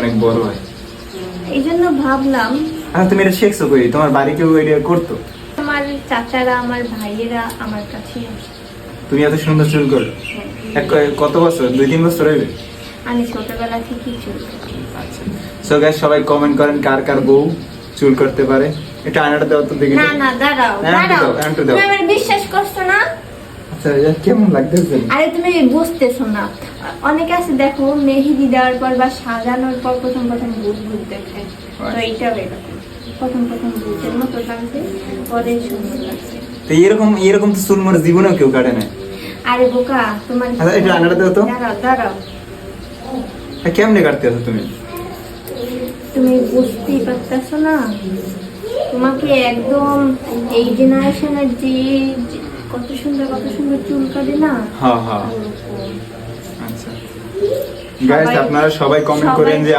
অনেক বড় হয়। এই জন্য ভাবলাম। তুমি এটা শিখছো কই? তোমার বাড়ি কেউ এটা করতো? আমার চাচারা, আমার ভাইয়েরা আমার কাছে আসে। তুমি এত সুন্দর চুল করো? কত বছর? 2-3 বছর হইবে? আমি ছোটবেলা থেকেই চুল করি। আচ্ছা, সো গাইস সবাই কমেন্ট করেন কার কার বউ চুল করতে পারে। এটা আয়নাটা দাও তো দেখি। না না, দাঁড়াও দাঁড়াও, তুমি আমার বিশ্বাস করছো না? আচ্ছা, কেমন লাগতেছে? আরে তুমি বুঝতেছো না, অনেকে আছে দেখো মেহেদি দেওয়ার পর বা সাজানোর পর প্রথম প্রথম ভূত ভূত দেখে, তো এইটাও এরকম প্রথম প্রথম ভূতের মতো লাগছে, পরে সুন্দর লাগছে। তো এরকম তো চুল মোর জীবনেও কেউ কাটে না। আরে বোকা, তোমার আচ্ছা, এটা আয়নাটা দাও তো। দাঁড়াও দাঁড়াও, কেমনে কাটতে আছো তুমি? তুমি বুঝতেই পারতেছো না, তোমাকে একদম এই জেনারেশনের যে কত সুন্দর চুল কাটে না। হ্যাঁ হ্যাঁ, আচ্ছা গাইস আপনারা সবাই কমেন্ট করেন যে